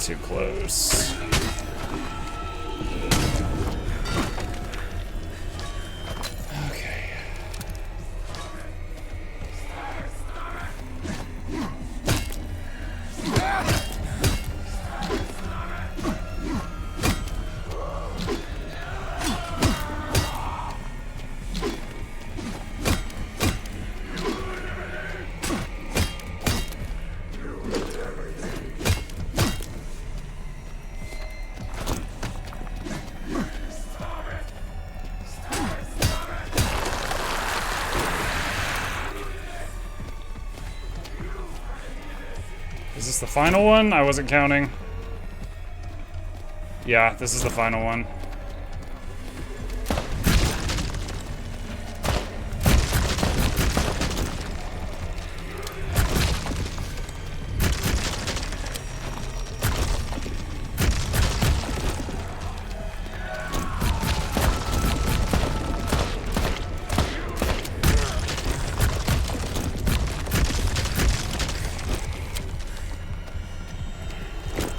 too close. Okay. Is this the final one? I wasn't counting. Yeah, this is the final one.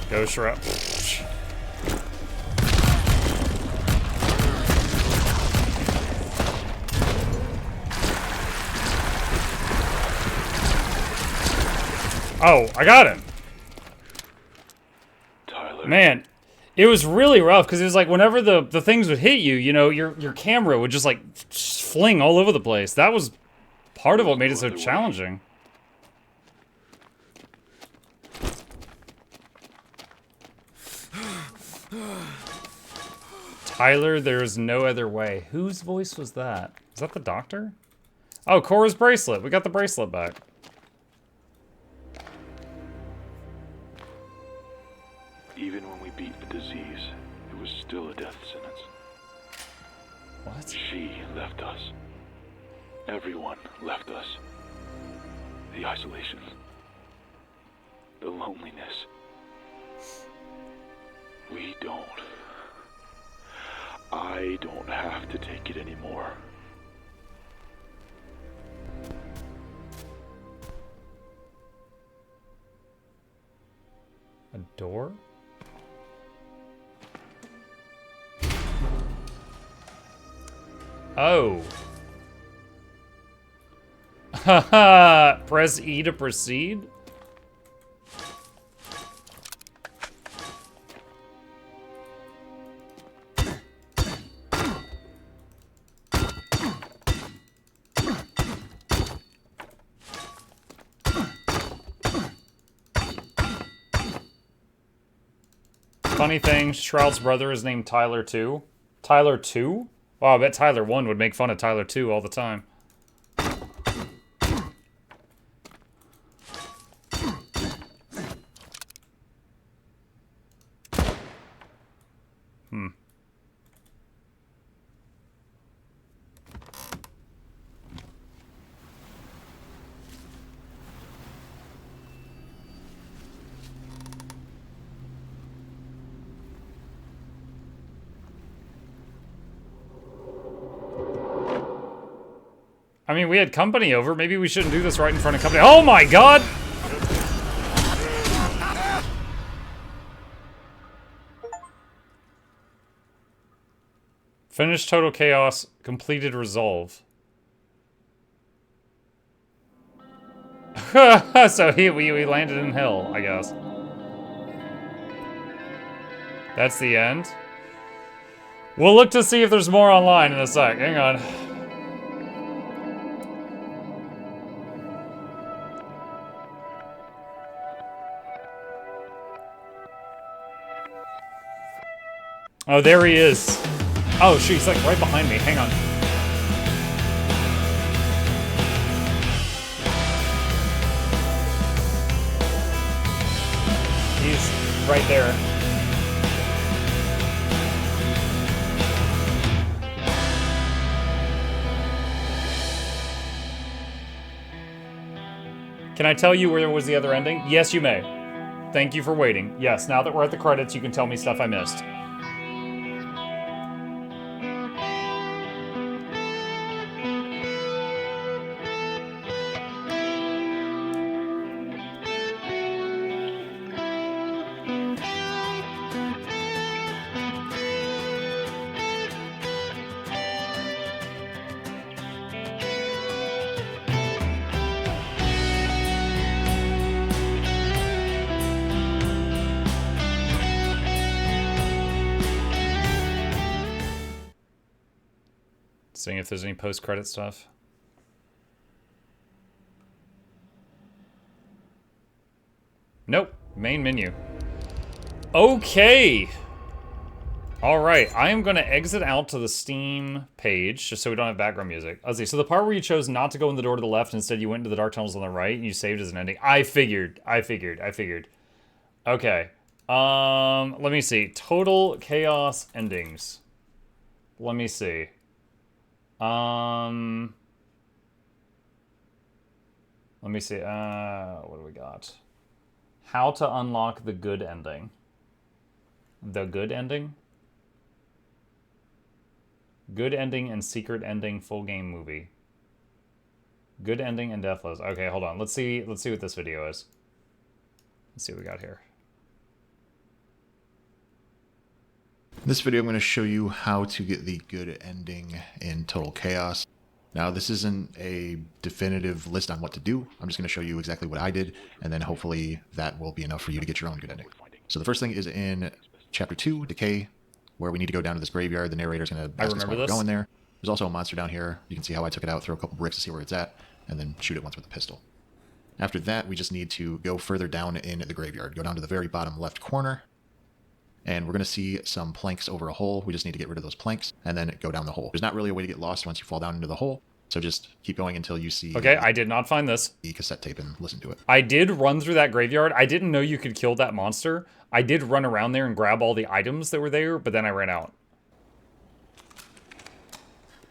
Ghost Rep. Oh, I got him. Tyler. Man, it was really rough because it was like whenever the things would hit you, you know, your camera would just like fling all over the place. That was part of what made it so challenging. Tyler, there's no other way. Whose voice was that? Is that the doctor? Oh, Cora's bracelet. We got the bracelet back. Even when we beat the disease, it was still a death sentence. What? She left us. Everyone left us. The isolation. The loneliness. We don't. I don't have to take it anymore. A door? Oh. Haha. Press E to proceed? Funny thing, Shroud's brother is named Tyler 2. Tyler 2? Wow, I bet Tyler 1 would make fun of Tyler 2 all the time. I mean, we had company over. Maybe we shouldn't do this right in front of company. Oh my god! Finished total chaos. Completed resolve. So we landed in hell, I guess. That's the end. We'll look to see if there's more online in a sec. Hang on. Oh, there he is. Oh, shoot, he's like right behind me. Hang on. He's right there. Can I tell you where was the other ending? Yes, you may. Thank you for waiting. Yes, now that we're at the credits, you can tell me stuff I missed. Seeing if there's any post-credit stuff. Nope. Main menu. Okay. All right. I am going to exit out to the Steam page just so we don't have background music. Let's see. So the part where you chose not to go in the door to the left, instead you went into the dark tunnels on the right and you saved as an ending. I figured. Okay. Let me see. Total Chaos endings. Let me see. Let me see. What do we got? How to unlock the good ending. The good ending? Good ending and secret ending full game movie. Good ending and deathless. Okay, hold on. Let's see what this video is. Let's see what we got here. In this video, I'm going to show you how to get the good ending in Total Chaos. Now, this isn't a definitive list on what to do. I'm just going to show you exactly what I did, and then hopefully that will be enough for you to get your own good ending. So the first thing is in Chapter 2, Decay, where we need to go down to this graveyard. The narrator's going to ask us why we're going there. There's also a monster down here. You can see how I took it out, throw a couple bricks to see where it's at, and then shoot it once with a pistol. After that, we just need to go further down in the graveyard. Go down to the very bottom left corner, and we're going to see some planks over a hole. We just need to get rid of those planks and then go down the hole. There's not really a way to get lost once you fall down into the hole, so just keep going until you see... Okay, I did not find this. ...the cassette tape and listen to it. I did run through that graveyard. I didn't know you could kill that monster. I did run around there and grab all the items that were there, but then I ran out.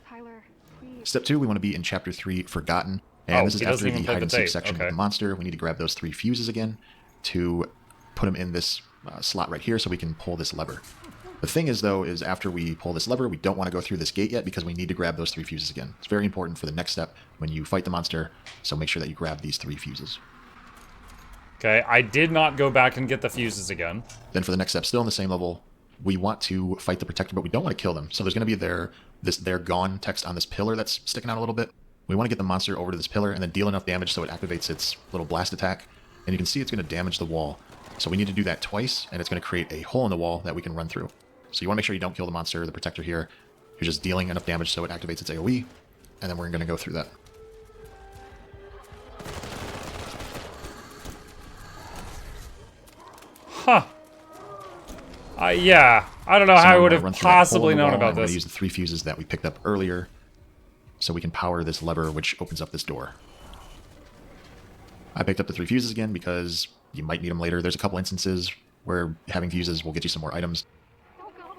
Tyler, please. Step 2, we want to be in Chapter 3, Forgotten. And this is after the hide-and-seek section of the monster. We need to grab those 3 fuses again to put them in this slot right here so we can pull this lever. The thing is, though, is after we pull this lever, we don't want to go through this gate yet because we need to grab those 3 fuses again. It's very important for the next step when you fight the monster, so make sure that you grab these 3 fuses. Okay, I did not go back and get the fuses again. Then for the next step, still in the same level, we want to fight the Protector, but we don't want to kill them. So there's going to be they're gone text on this pillar that's sticking out a little bit. We want to get the monster over to this pillar and then deal enough damage so it activates its little blast attack. And you can see it's going to damage the wall. So we need to do that twice, and it's going to create a hole in the wall that we can run through. So you want to make sure you don't kill the monster or the Protector here. You're just dealing enough damage so it activates its AoE, and then we're going to go through that. Huh. Yeah. I don't know how I would have possibly known about this. We're going to use the 3 fuses that we picked up earlier so we can power this lever, which opens up this door. I picked up the 3 fuses again because you might need them later. There's a couple instances where having fuses will get you some more items.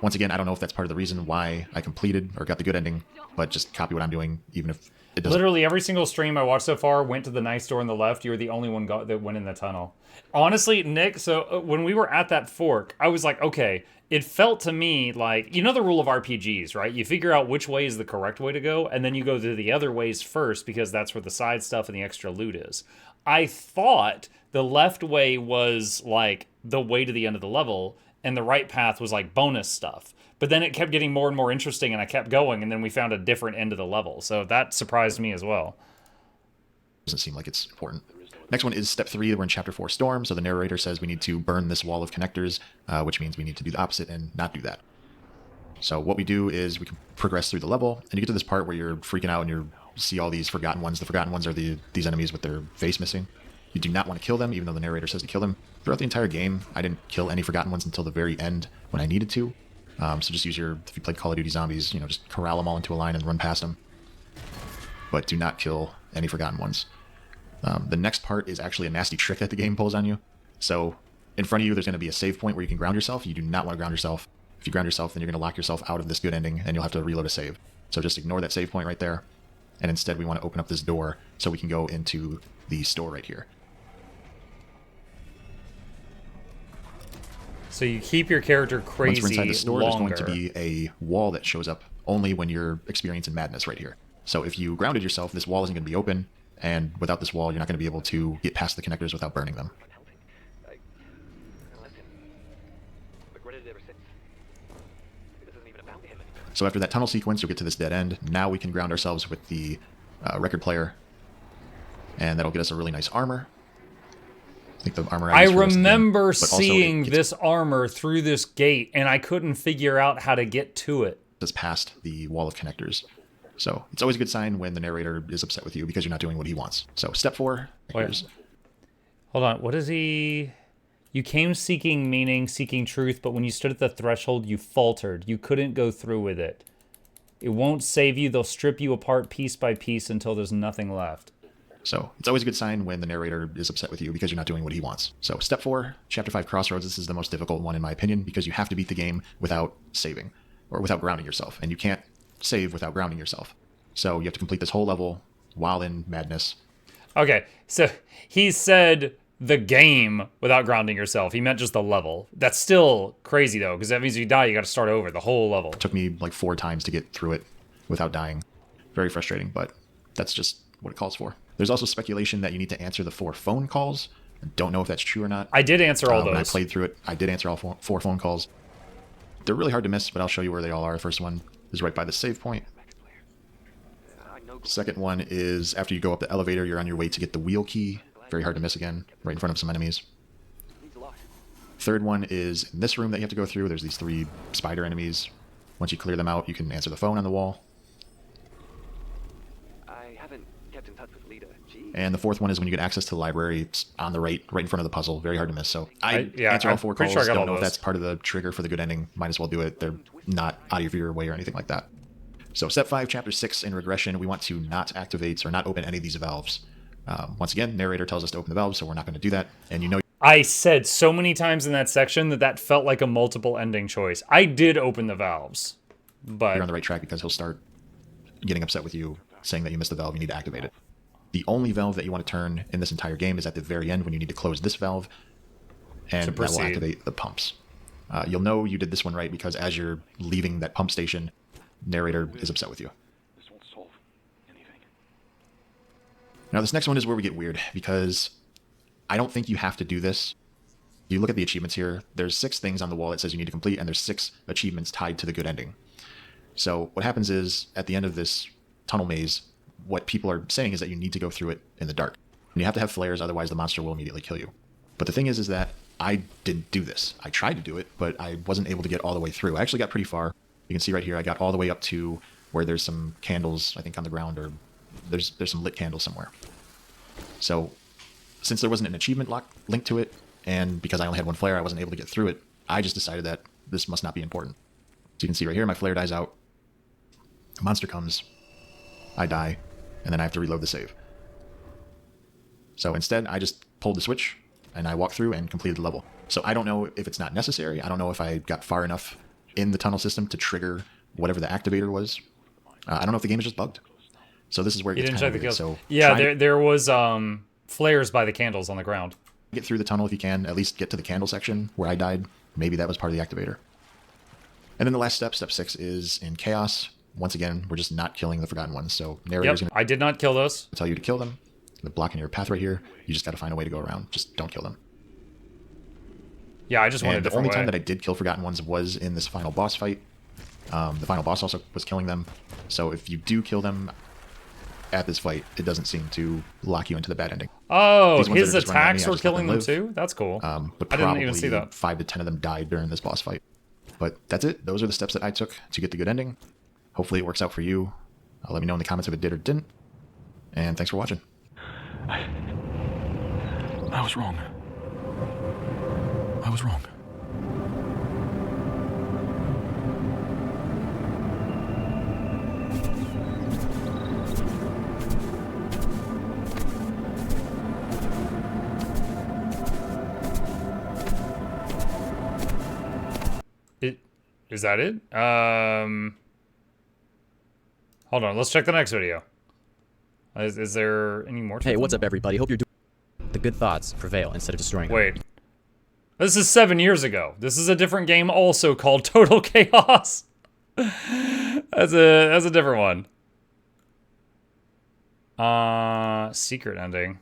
Once again, I don't know if that's part of the reason why I completed or got the good ending, but just copy what I'm doing, even if it doesn't. Literally every single stream I watched so far went to the nice door on the left. You were the only one that went in the tunnel. Honestly, Nick, so when we were at that fork, I was like, okay, it felt to me like, you know the rule of RPGs, right? You figure out which way is the correct way to go, and then you go to the other ways first because that's where the side stuff and the extra loot is. I thought the left way was like the way to the end of the level, and the right path was like bonus stuff. But then it kept getting more and more interesting, and I kept going, and then we found a different end of the level. So that surprised me as well. Doesn't seem like it's important. Next one is Step 3. We're in Chapter 4, Storm. So the narrator says we need to burn this wall of connectors, which means we need to do the opposite and not do that. So what we do is we can progress through the level, and you get to this part where you're freaking out and you see all these Forgotten Ones. The Forgotten Ones are these enemies with their face missing. You do not want to kill them, even though the narrator says to kill them. Throughout the entire game, I didn't kill any Forgotten Ones until the very end when I needed to. So just use if you played Call of Duty Zombies, just corral them all into a line and run past them. But do not kill any Forgotten Ones. The next part is actually a nasty trick that the game pulls on you. So in front of you, there's going to be a save point where you can ground yourself. You do not want to ground yourself. If you ground yourself, then you're going to lock yourself out of this good ending, and you'll have to reload a save. So just ignore that save point right there. And instead, we want to open up this door so we can go into the store right here. So you keep your character crazy Once we're inside the store, longer. there's going to be a wall that shows up only when you're experiencing madness right here. So if you grounded yourself, this wall isn't going to be open, and without this wall, you're not going to be able to get past the connectors without burning them. So after that tunnel sequence, you'll get to this dead end. Now we can ground ourselves with the record player, and that'll get us a really nice armor. I think the armor I remember seeing this armor through this gate, and I couldn't figure out how to get to it. Just past the wall of connectors. So it's always a good sign when the narrator is upset with you because you're not doing what he wants. So step 4. Wait. Hold on. What is he? You came seeking meaning, seeking truth, but when you stood at the threshold, you faltered. You couldn't go through with it. It won't save you. They'll strip you apart piece by piece until there's nothing left. So it's always a good sign when the narrator is upset with you because you're not doing what he wants. So step 4, chapter 5, Crossroads. This is the most difficult one in my opinion because you have to beat the game without saving or without grounding yourself. And you can't save without grounding yourself. So you have to complete this whole level while in madness. Okay, so he said the game without grounding yourself. He meant just the level. That's still crazy though, because that means if you die, you got to start over the whole level. It took me like 4 times to get through it without dying. Very frustrating, but that's just what it calls for. There's also speculation that you need to answer the 4 phone calls. I don't know if that's true or not. I did answer all those. When I played through it, I did answer all 4 phone calls. They're really hard to miss, but I'll show you where they all are. The first one is right by the save point. Second one is after you go up the elevator, you're on your way to get the wheel key. Very hard to miss again, right in front of some enemies. Third one is in this room that you have to go through. There's these 3 spider enemies. Once you clear them out, you can answer the phone on the wall. I haven't kept in touch with Lita. Gee. And the fourth one is when you get access to the library. It's on the right in front of the puzzle. Very hard to miss. So I answer all 4 calls. Sure Don't know if that's part of the trigger for the good ending. Might as well do it. They're not out of your way or anything like that. So step 5, chapter 6 in regression, we want to not activate or not open any of these valves. Once again, narrator tells us to open the valves, so we're not going to do that. And you know, I said so many times in that section that felt like a multiple ending choice. I did open the valves, but you're on the right track because he'll start getting upset with you, saying that you missed the valve, you need to activate it. The only valve that you want to turn in this entire game is at the very end when you need to close this valve, and that will activate the pumps. You'll know you did this one right because as you're leaving that pump station, narrator is upset with you. This won't solve anything. Now this next one is where we get weird because I don't think you have to do this. You look at the achievements here, there's 6 things on the wall that says you need to complete, and there's 6 achievements tied to the good ending. So what happens is, at the end of this tunnel maze, what people are saying is that you need to go through it in the dark. And you have to have flares, otherwise the monster will immediately kill you. But the thing is that I didn't do this. I tried to do it, but I wasn't able to get all the way through. I actually got pretty far. You can see right here, I got all the way up to where there's some candles, I think on the ground, or there's some lit candles somewhere. So since there wasn't an achievement linked to it, and because I only had 1 flare, I wasn't able to get through it, I just decided that this must not be important. So you can see right here, my flare dies out, a monster comes, I die, and then I have to reload the save. So instead, I just pulled the switch, and I walked through and completed the level. So I don't know if it's not necessary, I don't know if I got far enough in the tunnel system to trigger whatever the activator was. I don't know if the game is just bugged. So this is where it gets kind of weird. So yeah, there was flares by the candles on the ground. Get through the tunnel if you can, at least get to the candle section where I died. Maybe that was part of the activator. And then the last step, step 6, is in chaos. Once again, we're just not killing the Forgotten Ones. So narrator's going I did not kill those. to tell you to kill them. They're blocking your path right here. You just got to find a way to go around. Just don't kill them. Yeah, I just wanted And a the only different time way. that I did kill Forgotten Ones was in this final boss fight. The final boss also was killing them. So if you do kill them at this fight, it doesn't seem to lock you into the bad ending. Oh, These ones his that are just running at me, attacks I were just let killing them them live. too? That's cool. But I probably didn't even see that. 5 to 10 of them died during this boss fight. But that's it. Those are the steps that I took to get the good ending. Hopefully it works out for you. Let me know in the comments if it did or didn't. And thanks for watching. I was wrong. I was wrong. Is that it? Hold on, let's check the next video. Is there any more to Hey, them? what's up, everybody? Hope you're doing. The good thoughts prevail instead of destroying them. Wait. This is 7 years ago. This is a different game also called Total Chaos. That's a different one. Secret ending.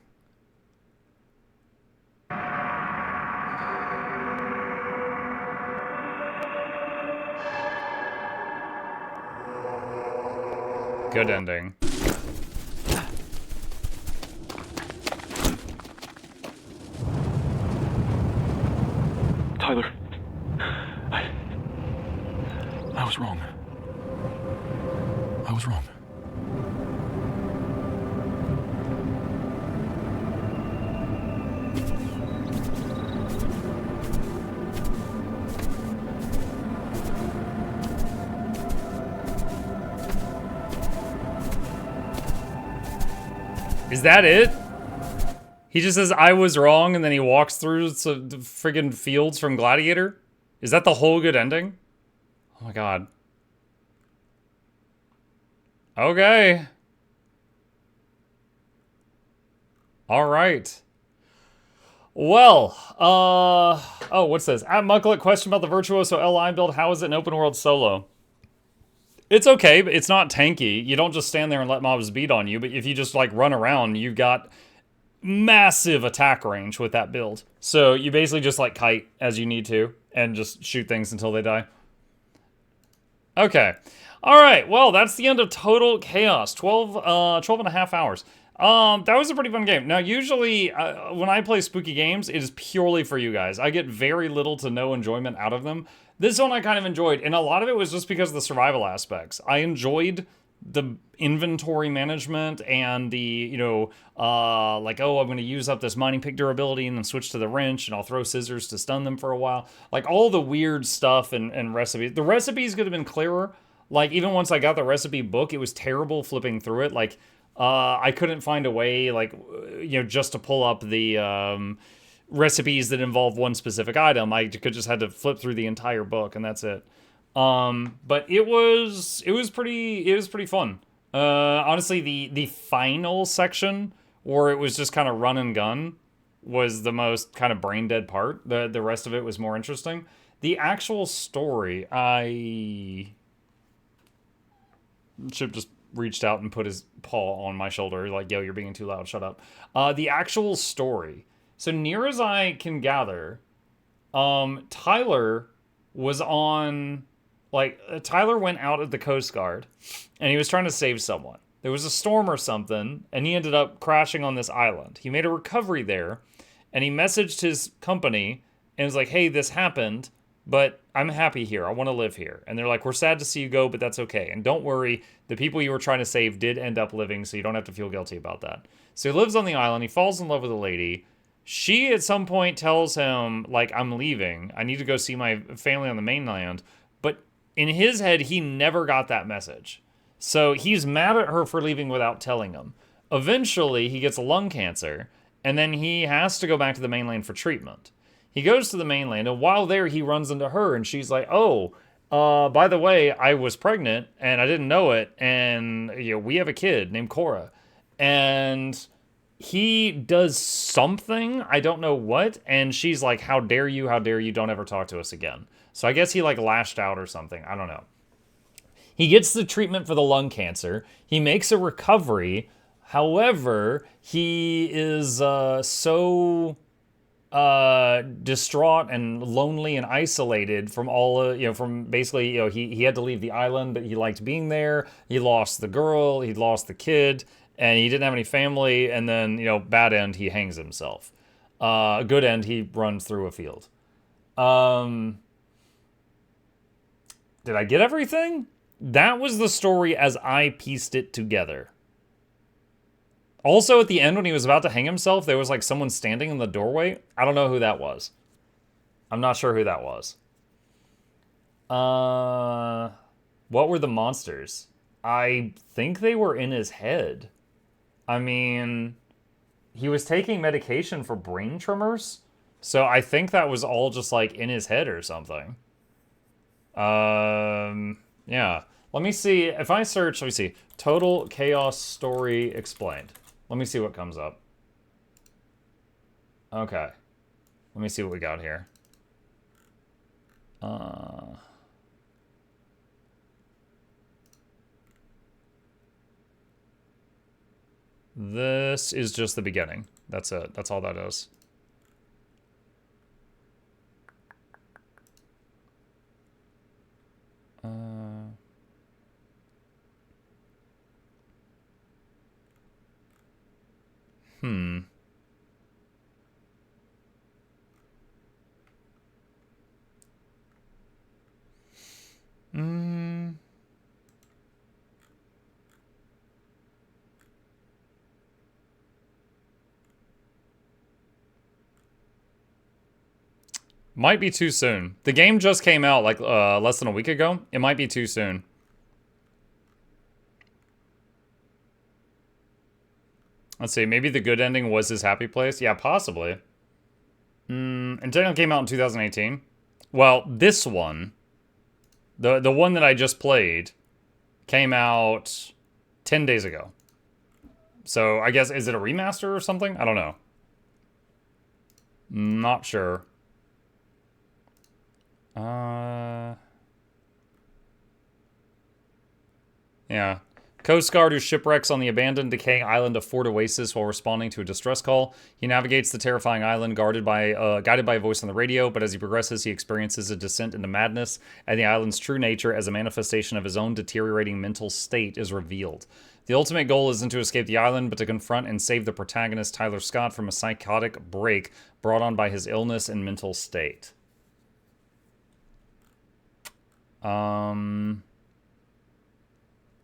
Good ending. Tyler. I was wrong. I was wrong. Is that it? He just says, I was wrong, and then he walks through the friggin' fields from Gladiator? Is that the whole good ending? Oh my god. Okay. Alright. Well, oh, what's this? At Mukluk, question about the Virtuoso L line build. How is it in open world solo? It's okay, but it's not tanky. You don't just stand there and let mobs beat on you, but if you just, like, run around, you've got massive attack range with that build. So you basically just, like, kite as you need to and just shoot things until they die. Okay. All right, well, that's the end of Total Chaos. 12 and a half hours. That was a pretty fun game. Now, usually, when I play spooky games, it is purely for you guys. I get very little to no enjoyment out of them. This one I kind of enjoyed, and a lot of it was just because of the survival aspects. I enjoyed the inventory management and the, you know, like, oh, I'm going to use up this mining pick durability and then switch to the wrench, and I'll throw scissors to stun them for a while. Like, all the weird stuff and recipes. The recipes could have been clearer. Like, even once I got the recipe book, it was terrible flipping through it. Like, I couldn't find a way, like, you know, just to pull up the recipes that involve one specific item. I could just had to flip through the entire book, and that's it. But it was pretty fun. Honestly, the final section where it was just kind of run and gun was the most kind of brain dead part. The rest of it was more interesting. The actual story, I should just reached out and put his paw on my shoulder, like, yo, you're being too loud, shut up. The actual story. So near as I can gather, Tyler was on, like, Tyler went out at the Coast Guard, and he was trying to save someone. There was a storm or something, and he ended up crashing on this island. He made a recovery there, and he messaged his company, and was like, hey, this happened, but I'm happy here. I want to live here. And they're like, we're sad to see you go, but that's okay. And don't worry, the people you were trying to save did end up living, so you don't have to feel guilty about that. So he lives on the island. He falls in love with a lady. She, at some point, tells him, like, I'm leaving. I need to go see my family on the mainland. But in his head, he never got that message. So he's mad at her for leaving without telling him. Eventually, he gets lung cancer, and then he has to go back to the mainland for treatment. He goes to the mainland, and while there, he runs into her, and she's like, oh, by the way, I was pregnant, and I didn't know it, and, you know, we have a kid named Cora. And he does something, I don't know what, and she's like, how dare you, don't ever talk to us again. So I guess he, like, lashed out or something, I don't know. He gets the treatment for the lung cancer, he makes a recovery, however, he is so distraught and lonely and isolated from all, you know, from basically, you know, he had to leave the island, but he liked being there. He lost the girl, he lost the kid, and he didn't have any family. And then, you know, bad end, he hangs himself. Good end, he runs through a field. Did I get everything? That was the story as I pieced it together. Also, at the end, when he was about to hang himself, there was, like, someone standing in the doorway. I don't know who that was. I'm not sure who that was. What were the monsters? I think they were in his head. I mean, he was taking medication for brain tremors, so I think that was all just, like, in his head or something. Yeah. Let me see. If I search, let me see. Total Chaos Story Explained. Let me see what comes up. Okay. Let me see what we got here. This is just the beginning. That's it. That's all that is. Might be too soon. The game just came out like less than a week ago. It might be too soon. Let's see. Maybe the good ending was his happy place. Yeah, possibly. And technically came out in 2018. Well, this one, the one that I just played, came out 10 days ago. So I guess, is it a remaster or something? I don't know. Not sure. Yeah. Coast Guard who shipwrecks on the abandoned, decaying island of Fort Oasis while responding to a distress call. He navigates the terrifying island guided by a voice on the radio, but as he progresses, he experiences a descent into madness, and the island's true nature as a manifestation of his own deteriorating mental state is revealed. The ultimate goal isn't to escape the island, but to confront and save the protagonist, Tyler Scott, from a psychotic break brought on by his illness and mental state.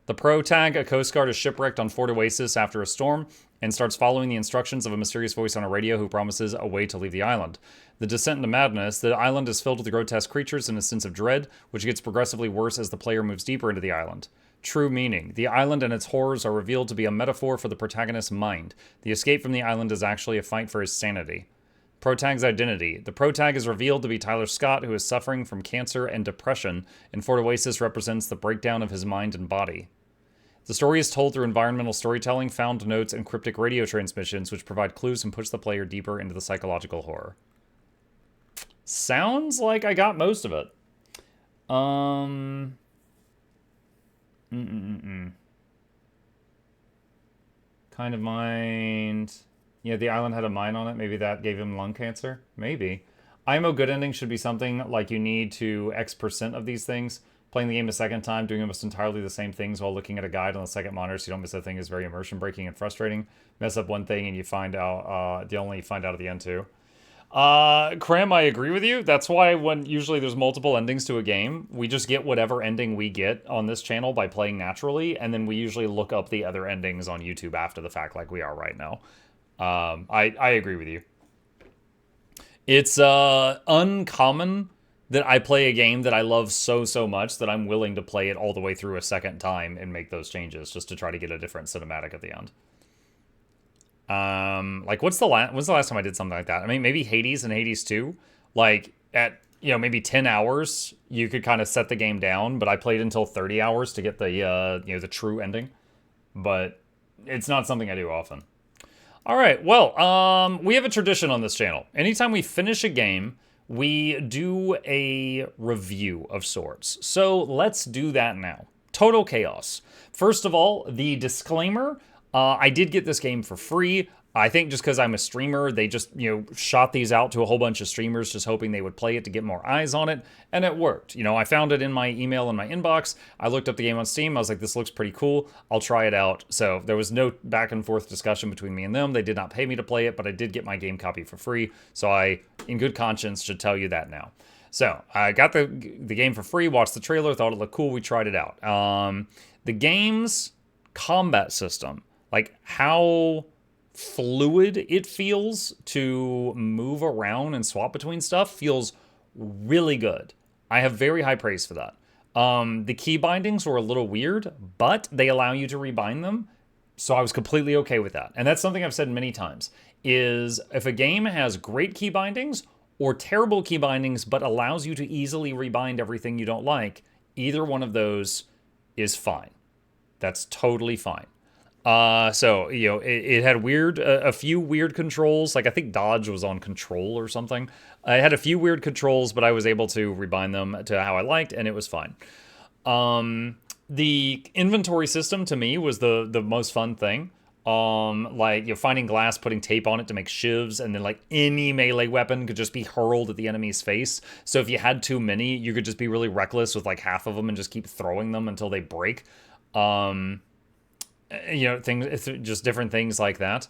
The protag, a Coast Guard, is shipwrecked on Fort Oasis after a storm and starts following the instructions of a mysterious voice on a radio who promises a way to leave the island. The descent into madness, the island is filled with grotesque creatures and a sense of dread, which gets progressively worse as the player moves deeper into the island. True meaning. The island and its horrors are revealed to be a metaphor for the protagonist's mind. The escape from the island is actually a fight for his sanity. Protag's identity. The protag is revealed to be Tyler Scott, who is suffering from cancer and depression, and Fort Oasis represents the breakdown of his mind and body. The story is told through environmental storytelling, found notes, and cryptic radio transmissions, which provide clues and push the player deeper into the psychological horror. Sounds like I got most of it. Kind of mind. Yeah, the island had a mine on it. Maybe that gave him lung cancer. Maybe. IMO good ending should be something like you need to X% of these things. Playing the game a second time, doing almost entirely the same things while looking at a guide on the second monitor so you don't miss a thing is very immersion breaking and frustrating. Mess up one thing and you find out, you only find out at the end too. Cram, I agree with you. That's why when usually there's multiple endings to a game, we just get whatever ending we get on this channel by playing naturally, and then we usually look up the other endings on YouTube after the fact like we are right now. I agree with you. It's uncommon that I play a game that I love so much that I'm willing to play it all the way through a second time and make those changes just to try to get a different cinematic at the end. Like when's the last time I did something like that? I mean, maybe Hades and Hades 2, like at, maybe 10 hours, you could kind of set the game down, but I played until 30 hours to get the, the true ending, but it's not something I do often. All right, well, we have a tradition on this channel. Anytime we finish a game, we do a review of sorts. So let's do that now. Total Chaos. First of all, the disclaimer, I did get this game for free. I think just because I'm a streamer, they just, shot these out to a whole bunch of streamers just hoping they would play it to get more eyes on it, and it worked. I found it in my email in my inbox. I looked up the game on Steam. I was like, this looks pretty cool. I'll try it out. So there was no back and forth discussion between me and them. They did not pay me to play it, but I did get my game copy for free. So I, in good conscience, should tell you that now. So I got the game for free, watched the trailer, thought it looked cool. We tried it out. The game's combat system, like how fluid it feels to move around and swap between stuff, feels really good. I have very high praise for that. The key bindings were a little weird, but they allow you to rebind them, so I was completely okay with that. And that's something I've said many times, is if a game has great key bindings or terrible key bindings but allows you to easily rebind everything you don't like, either one of those is fine. That's totally fine. So, it had a few weird controls. Like, I think dodge was on control or something. It had a few weird controls, but I was able to rebind them to how I liked, and it was fine. The inventory system, to me, was the most fun thing. Like, finding glass, putting tape on it to make shivs, and then, like, any melee weapon could just be hurled at the enemy's face. So if you had too many, you could just be really reckless with, like, half of them and just keep throwing them until they break. Things, it's just different things like that.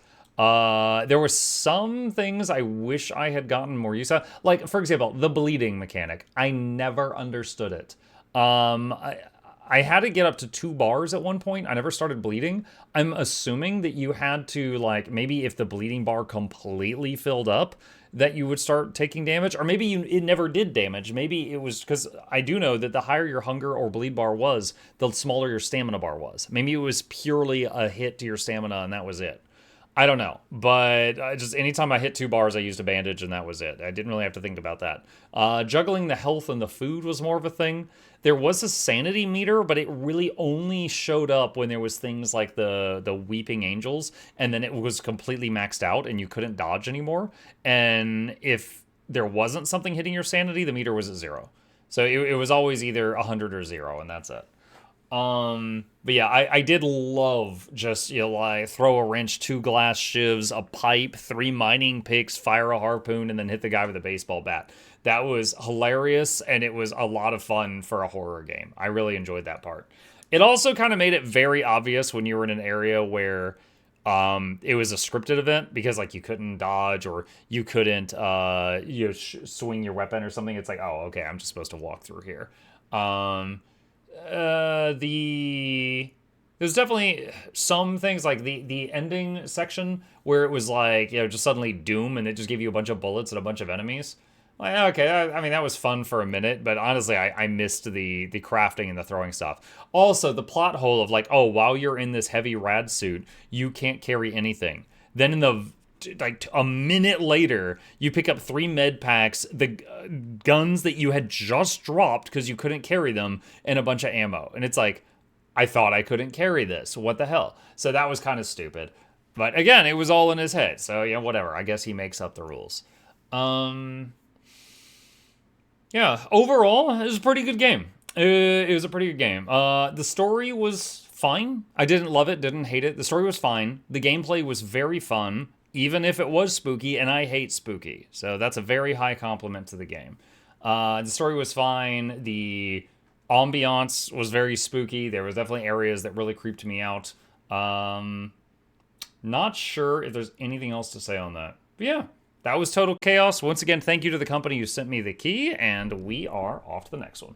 There were some things I wish I had gotten more use of. Like, for example, the bleeding mechanic. I never understood it. I had to get up to 2 bars at one point. I never started bleeding. I'm assuming that you had to, like, maybe if the bleeding bar completely filled up, that you would start taking damage, or maybe it never did damage. Maybe it was because I do know that the higher your hunger or bleed bar was, the smaller your stamina bar was. Maybe it was purely a hit to your stamina and that was it. I don't know, but just anytime I hit 2 bars, I used a bandage, and that was it. I didn't really have to think about that. Juggling the health and the food was more of a thing. There was a sanity meter, but it really only showed up when there was things like the weeping angels, and then it was completely maxed out, and you couldn't dodge anymore. And if there wasn't something hitting your sanity, the meter was at 0. So it was always either 100 or 0, and that's it. But yeah, I did love just, you know, like throw a wrench, 2 glass shivs, a pipe, 3 mining picks, fire a harpoon, and then hit the guy with a baseball bat. That was hilarious, and it was a lot of fun for a horror game. I really enjoyed that part. It also kind of made it very obvious when you were in an area where it was a scripted event, because like you couldn't dodge or you couldn't swing your weapon or something. It's like, oh, okay, I'm just supposed to walk through here. There's definitely some things like the ending section where it was like, you know, just suddenly doom and it just gave you a bunch of bullets and a bunch of enemies. Like, okay, I mean, that was fun for a minute, but honestly, I missed the crafting and the throwing stuff. Also, the plot hole of like, oh, while you're in this heavy rad suit, you can't carry anything. Then in the like a minute later, you pick up 3 med packs, the guns that you had just dropped because you couldn't carry them, and a bunch of ammo. And it's like, I thought I couldn't carry this. What the hell? So that was kind of stupid. But again, it was all in his head. So yeah, whatever. I guess he makes up the rules. Yeah, overall, it was a pretty good game. It was a pretty good game. The story was fine. I didn't love it, didn't hate it. The story was fine. The gameplay was very fun, even if it was spooky, and I hate spooky. So that's a very high compliment to the game. The story was fine. The ambiance was very spooky. There was definitely areas that really creeped me out. Not sure if there's anything else to say on that. But yeah, that was Total Chaos. Once again, thank you to the company who sent me the key, and we are off to the next one.